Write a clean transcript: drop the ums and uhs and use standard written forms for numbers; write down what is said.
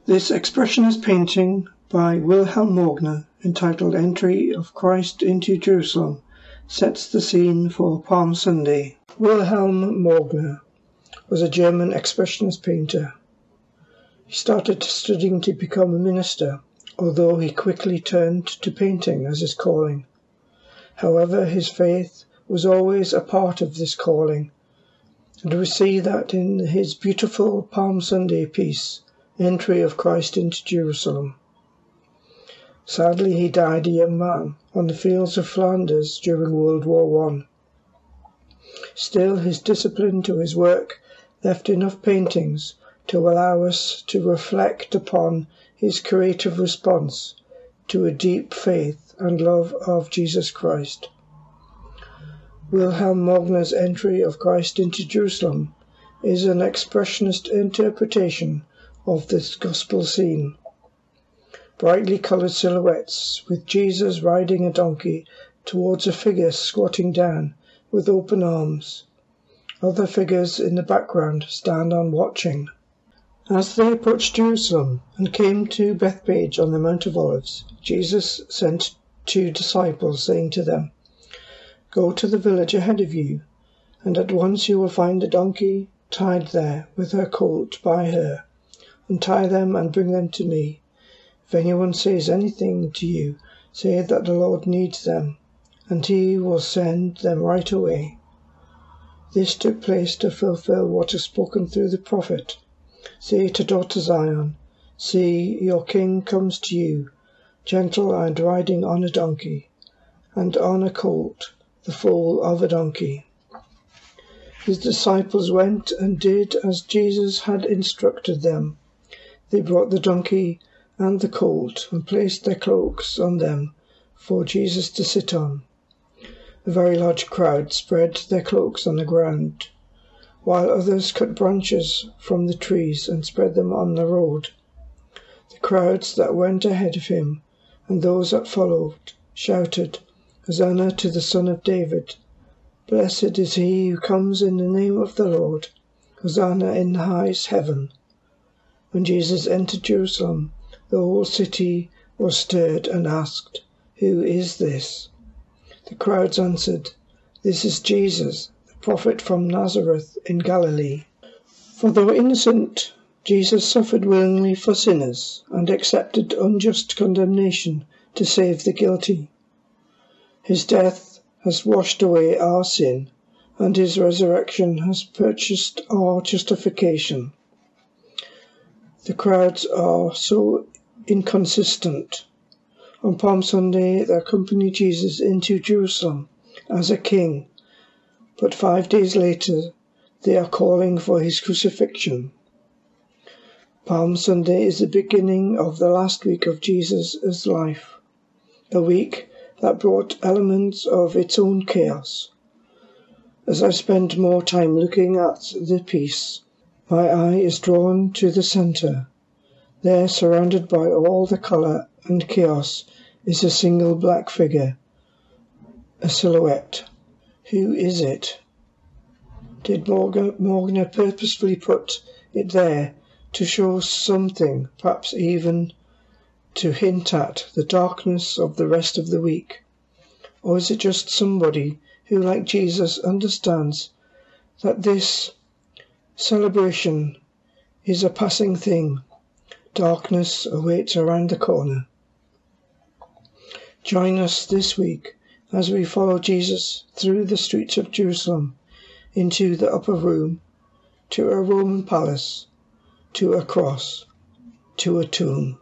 This expressionist painting by Wilhelm Morgner, entitled Entry of Christ into Jerusalem, sets the scene for Palm Sunday. Wilhelm Morgner was a German expressionist painter. He started studying to become a minister, although he quickly turned to painting as his calling. However, his faith was always a part of this calling, and we see that in his beautiful Palm Sunday piece, Entry of Christ into Jerusalem. Sadly, he died a young man on the fields of Flanders during World War I. Still, his discipline to his work left enough paintings to allow us to reflect upon his creative response to a deep faith and love of Jesus Christ. Wilhelm Morgner's Entry of Christ into Jerusalem is an expressionist interpretation of this gospel scene. Brightly coloured silhouettes with Jesus riding a donkey towards a figure squatting down with open arms. Other figures in the background stand on watching. As they approached Jerusalem and came to Bethphage on the Mount of Olives, Jesus sent 2 disciples, saying to them, "Go to the village ahead of you, and at once you will find a donkey tied there with her colt by her. Untie them and bring them to me. If anyone says anything to you, say that the Lord needs them, and he will send them right away." This took place to fulfill what is spoken through the prophet. "Say to daughter Zion, see, your king comes to you, gentle and riding on a donkey, and on a colt, the foal of a donkey." His disciples went and did as Jesus had instructed them. They brought the donkey and the colt and placed their cloaks on them for Jesus to sit on. A very large crowd spread their cloaks on the ground, while others cut branches from the trees and spread them on the road. The crowds that went ahead of him and those that followed shouted, "Hosanna to the Son of David! Blessed is he who comes in the name of the Lord! Hosanna in the highest heaven!" When Jesus entered Jerusalem, the whole city was stirred and asked, "Who is this?" The crowds answered, "This is Jesus, the prophet from Nazareth in Galilee." For though innocent, Jesus suffered willingly for sinners and accepted unjust condemnation to save the guilty. His death has washed away our sin, and his resurrection has purchased our justification. The crowds are so inconsistent. On Palm Sunday, they accompany Jesus into Jerusalem as a king, but 5 days later, they are calling for his crucifixion. Palm Sunday is the beginning of the last week of Jesus' life, a week that brought elements of its own chaos. As I spend more time looking at the piece, my eye is drawn to the centre. There, surrounded by all the colour and chaos, is a single black figure, a silhouette. Who is it? Did Morgner purposefully put it there to show something, perhaps even to hint at the darkness of the rest of the week? Or is it just somebody who, like Jesus, understands that this celebration is a passing thing? Darkness awaits around the corner. Join us this week as we follow Jesus through the streets of Jerusalem, into the upper room, to a Roman palace, to a cross, to a tomb.